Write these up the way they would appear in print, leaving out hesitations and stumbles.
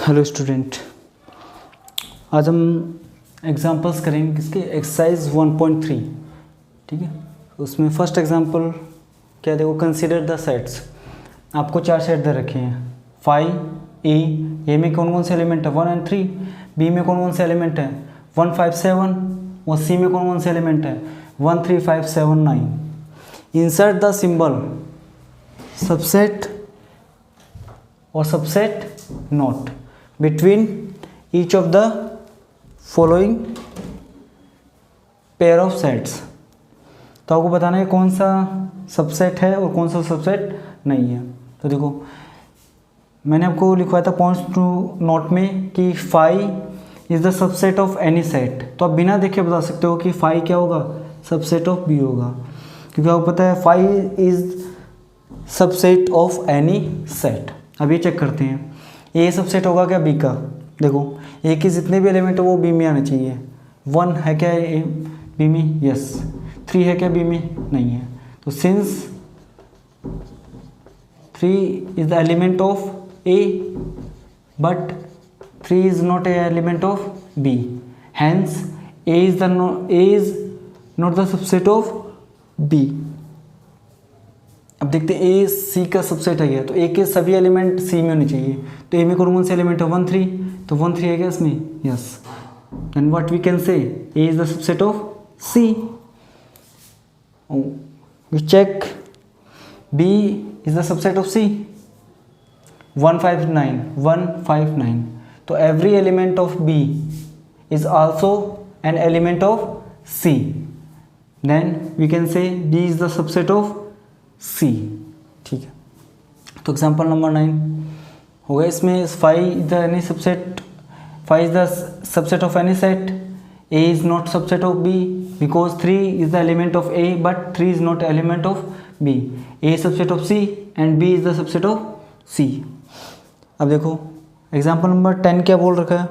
Hello student, आज हम examples करेंगे किसके एक्सरसाइज 1.3। ठीक है, उसमें फर्स्ट एग्जांपल क्या देखो, कंसीडर द सेट्स। आपको 4 सेट दे रखे हैं, 5 ए में कौन कौन से एलिमेंट है 1 और 3, बी में कौन कौन से एलिमेंट है 1 5 7 और सी में कौन कौन से एलिमेंट है 1 3 5 7 9। इंसर्ट द सिंबल सबसेट और subset note between each of the following pair of sets। तो आपको बताना है कौन सा सबसेट है और कौन सा सबसेट नहीं है। तो देखो, मैंने आपको लिखवाया था पॉइंट्स टू नोट में कि five is the subset of any set. तो आप बिना देखे बता सकते हो कि फाइव क्या होगा, सबसेट ऑफ बी होगा, क्योंकि आपको पता है five is subset of any set. अब ये चेक करते हैं, ए सबसेट होगा क्या बी का। देखो, ए के जितने भी एलिमेंट है वो बी में आने चाहिए। 1 है क्या ए बी में, यस। 3 है क्या बी में, नहीं है। तो since 3 is the element of A but 3 is not a element of B, hence A is not the subset of B. अब देखते हैं ए सी का सबसेट है क्या, तो ए के सभी एलिमेंट सी में होने चाहिए। तो ए में कौन कौन से एलिमेंट है 1 3, तो 1 3 है क्या इसमें, yes. And what we can say A is the subset of C. We check B is the subset of C 1 5 9 1 5 9। तो every element of B is also an element of C, then we can say B is the subset of C. ठीक है, तो example number 9 हो गया। इसमें 5 is the any subset, 5 is the subset of any set, A is not subset of B because 3 is the element of A but 3 is not element of B. A subset of C and B is the subset of C. अब देखो example number 10 क्या बोल रखा है,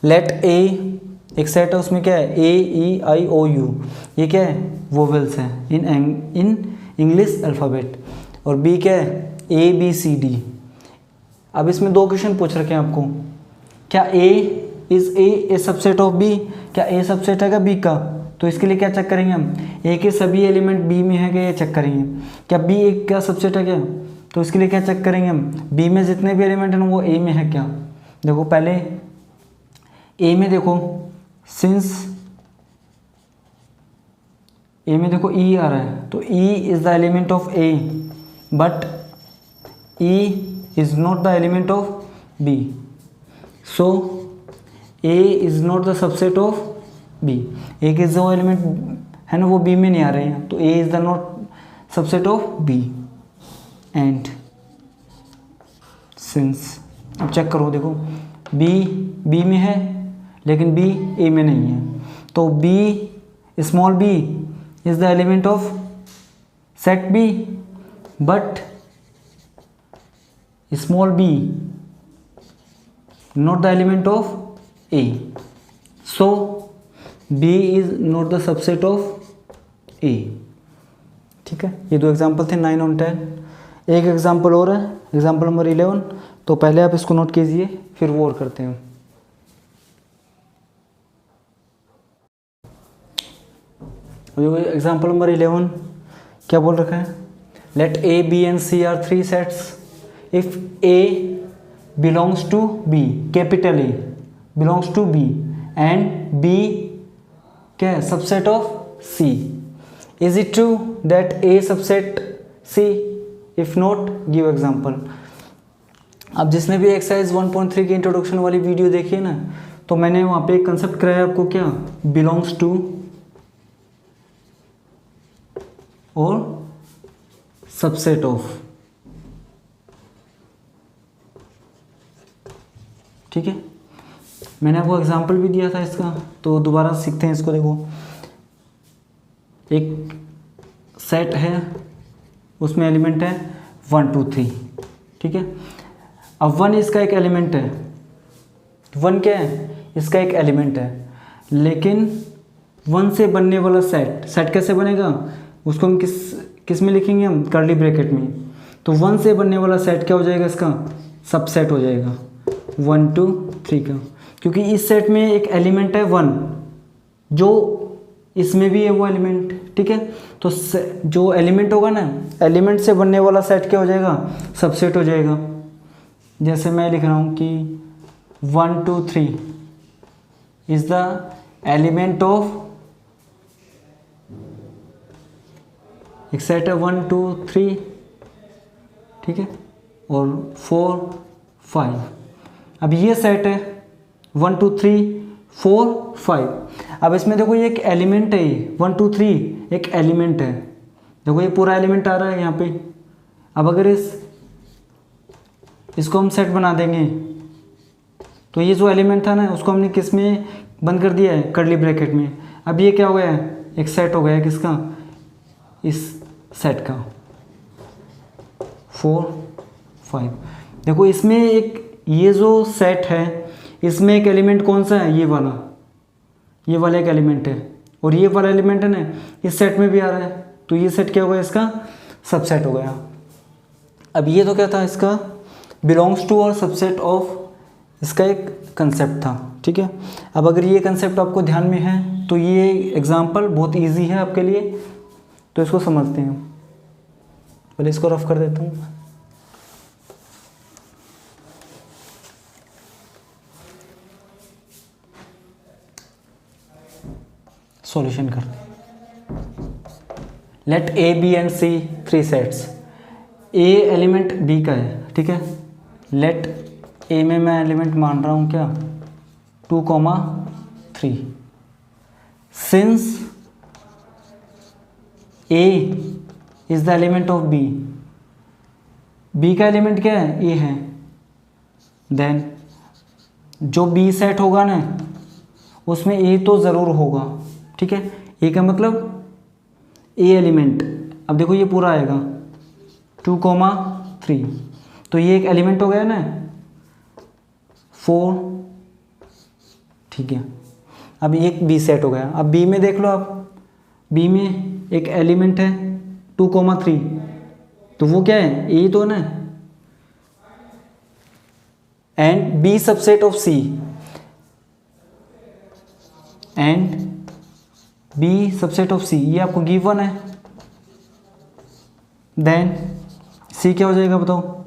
let ए एक set है, उसमें क्या है ए ई आई ओ यू, ये क्या है वोवेल्स हैं इन इंग्लिश अल्फ़ाबेट, और बी क्या है ए बी सी डी। अब इसमें 2 क्वेश्चन पूछ रखे हैं आपको, क्या A is a subset of B, क्या ए सबसेट है क्या बी का। तो इसके लिए क्या चेक करेंगे हम, ए के सभी एलिमेंट बी में है क्या ये चेक करेंगे। क्या बी एक का सबसेट है क्या, तो इसके लिए क्या चेक करेंगे हम, बी में जितने भी एलिमेंट हैं वो ए में है क्या। देखो पहले ए में देखो, सिंस ए में देखो ई आ रहा है, तो E is the element of A but E is not the element of B, so A is not the subset of B. A के जो एलिमेंट है ना वो बी में नहीं आ रहे हैं, तो A is the not subset of B. And since, अब चेक करो, देखो बी में है लेकिन बी ए में नहीं है, तो B small B is the element of set B but small b not the element of A, so B is not the subset of A। ठीक है, ये 2 एग्जाम्पल थे 9 और 10। एक एग्जाम्पल और है, एग्जाम्पल नंबर 11। तो पहले आप इसको नोट कीजिए फिर वो और करते हैं। एग्जाम्पल नंबर 11 क्या बोल रखा है, let A B and C are 3 sets if A belongs to B, capital A belongs to B and B क्या है subset of C, is it true that A subset C, if not give example. अब जिसने भी exercise 1.3 की introduction वाली video देखी है ना, तो मैंने वहाँ पे एक कंसेप्ट कराया आपको, क्या बिलोंग्स टू और सबसेट ऑफ। ठीक है, मैंने आपको एग्जांपल भी दिया था इसका, तो दोबारा सीखते हैं इसको। देखो, एक सेट है, उसमें एलिमेंट है 1 2 3। ठीक है, अब 1 इसका एक एलिमेंट है, 1 क्या है इसका एक एलिमेंट है, लेकिन 1 से बनने वाला सेट कैसे बनेगा, उसको हम किस में लिखेंगे, हम कर्ली ब्रैकेट में। तो 1 से बनने वाला सेट क्या हो जाएगा, इसका सबसेट हो जाएगा। 1 2 3 का, क्योंकि इस सेट में एक एलिमेंट है 1 जो इसमें भी है वो एलिमेंट, ठीक है। तो जो एलिमेंट होगा ना, एलिमेंट से बनने वाला सेट क्या हो जाएगा, सबसेट हो जाएगा। जैसे मैं लिख रहा हूँ कि 1 2 3 इज द एलिमेंट ऑफ, एक सेट है 1 2 3, ठीक है, और 4 5। अब ये सेट है 1 2 3 4 5। अब इसमें देखो ये एक एलिमेंट है, ये 1 2 3 एक एलिमेंट है, देखो ये पूरा एलिमेंट आ रहा है यहाँ पे। अब अगर इसको हम सेट बना देंगे तो ये जो एलिमेंट था ना उसको हमने किस में बंद कर दिया है, कर्ली ब्रैकेट में। अब ये क्या हो गया है, एक सेट हो गया है किसका, इस सेट का 4 5। देखो इसमें एक ये जो सेट है इसमें एक एलिमेंट कौन सा है, ये वाला एक एलिमेंट है, और ये वाला एलिमेंट है ना इस सेट में भी आ रहा है, तो ये सेट क्या हो गया, इसका सबसेट हो गया। अब ये तो क्या था, इसका बिलोंग्स टू और सबसेट ऑफ, इसका एक कंसेप्ट था, ठीक है। अब अगर ये कंसेप्ट आपको ध्यान में है तो ये एग्जांपल बहुत इजी है आपके लिए, तो इसको समझते हैं। पहले इसको रफ कर देता हूँ। सॉल्यूशन करते हैं। Let A B and C 3 sets. A element B का है, ठीक है। लेट ए में मैं एलिमेंट मान रहा हूँ क्या, 2 3। Since A is the element of B, B का एलिमेंट क्या है, ए है, देन जो बी सेट होगा ना उसमें ए तो ज़रूर होगा, ठीक है। ए का मतलब ए एलिमेंट। अब देखो ये पूरा आएगा 2 3, तो ये एक एलिमेंट हो गया ना 4, ठीक है। अब एक बी सेट हो गया। अब बी में देख लो आप, बी में एक एलिमेंट है 2 3, तो वो क्या है, ए तो ना, and B subset of C, and B subset of C, ये आपको गिवन है। देन सी क्या हो जाएगा बताओ,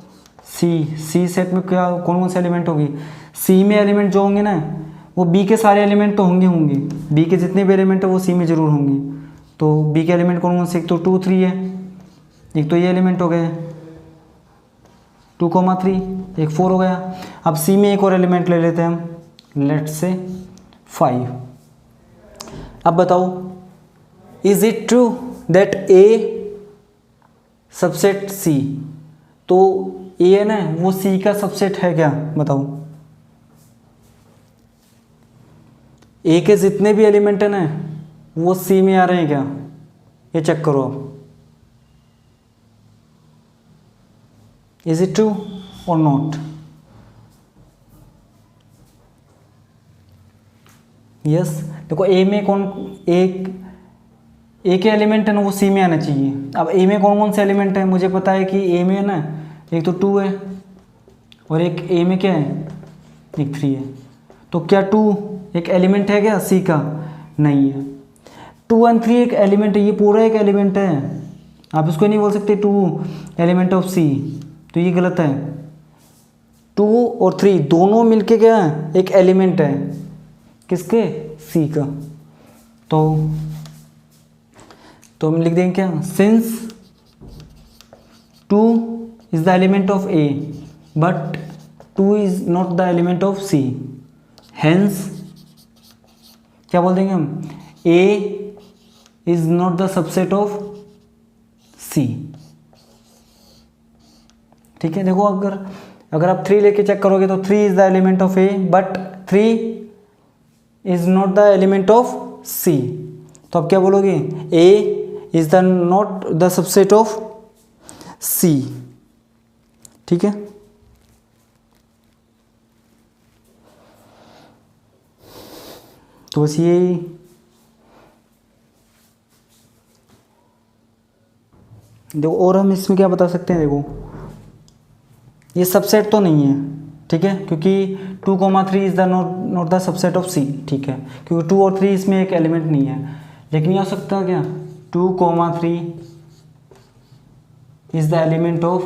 सी सेट में क्या कौन कौन से एलिमेंट होगी, सी में एलिमेंट जो होंगे ना वो बी के सारे एलिमेंट तो होंगे, बी के जितने भी एलिमेंट है वो सी में जरूर होंगे। तो बी के एलिमेंट कौन कौन से, एक तो 2 3 है, एक तो ये एलिमेंट हो गए 2 3, एक 4 हो गया। अब सी में एक और एलिमेंट ले लेते हैं हम, लेट्स से 5। अब बताओ, is it true that A subset C, तो ए है ना वो सी का सबसेट है क्या, बताओ। ए के जितने भी एलिमेंट है ना वो सी में आ रहे हैं क्या, ये चेक करो आप। इज इट ट्रू और नॉट, यस। देखो ए में कौन, एक ए के एलिमेंट है ना वो सी में आना चाहिए। अब ए में कौन कौन से एलिमेंट है, मुझे पता है कि ए में है ना एक तो 2 है, और एक ए में क्या है, एक 3 है। तो क्या 2 एक एलिमेंट है क्या सी का, नहीं है। 2 और 3 एक एलिमेंट है, ये पूरा एक एलिमेंट है, आप इसको नहीं बोल सकते 2 एलिमेंट ऑफ सी, तो ये गलत है। 2 और 3 दोनों मिलके क्या है, एक एलिमेंट है किसके, सी का। तो हम लिख देंगे क्या, since 2 is the element of A but 2 is not the element of C, hence क्या बोल देंगे हम, A is not the subset of C, ठीक है। देखो अगर आप 3 लेके चेक करोगे तो 3 is the element of A but 3 is not the element of C, तो आप क्या बोलोगे, A is the not the subset of C, ठीक है। तो बस ये देखो, और हम इसमें क्या बता सकते हैं, देखो ये सबसेट तो नहीं है, ठीक है, क्योंकि 2,3 is the not the subset of C, ठीक है, क्योंकि 2 और 3 इसमें एक एलिमेंट नहीं है। लेकिन ये हो सकता है क्या, 2,3 इज़ द एलिमेंट ऑफ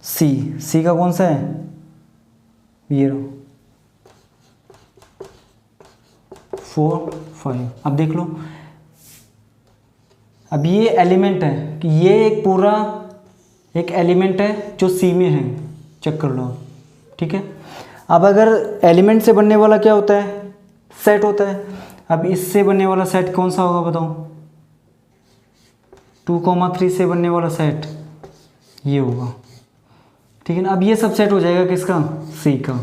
सी। सी का कौन सा है, ये रहो 4, 5। अब देख लो, अब ये एलिमेंट है कि ये एक पूरा एक एलिमेंट है जो सी में है, चेक कर लो, ठीक है। अब अगर एलिमेंट से बनने वाला क्या होता है, सेट होता है। अब इससे बनने वाला सेट कौन सा होगा बताओ, 2,3 से बनने वाला सेट ये होगा, ठीक है ना। अब ये सब सेट हो जाएगा किसका, सी का,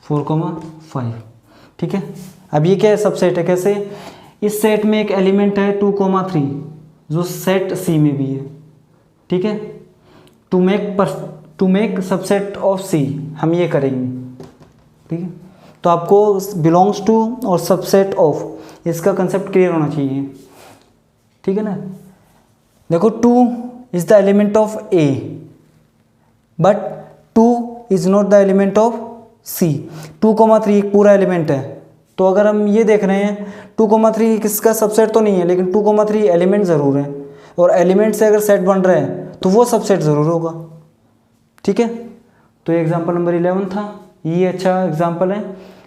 4,5, ठीक है। अब ये क्या है, सबसेट है। कैसे, इस सेट में एक एलिमेंट है 2,3 जो सेट सी में भी है, ठीक है। To make subset of C हम ये करेंगे, ठीक है। तो आपको बिलोंग्स टू और सबसेट ऑफ इसका कंसेप्ट क्लियर होना चाहिए, ठीक है ना। देखो 2 is the element of A but 2 is not the element of C. 2,3 एक पूरा एलिमेंट है, तो अगर हम ये देख रहे हैं 2,3 किसका सबसेट तो नहीं है, लेकिन 2,3 एलिमेंट ज़रूर है, और एलिमेंट से अगर सेट बन रहा है तो वो सबसेट ज़रूर होगा, ठीक है। तो ये एग्जांपल नंबर 11 था, ये अच्छा एग्जांपल है,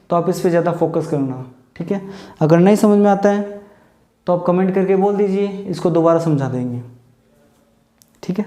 तो आप इस पे ज़्यादा फोकस करना, ठीक है। अगर नहीं समझ में आता है तो आप कमेंट करके बोल दीजिए, इसको दोबारा समझा देंगे, ठीक है।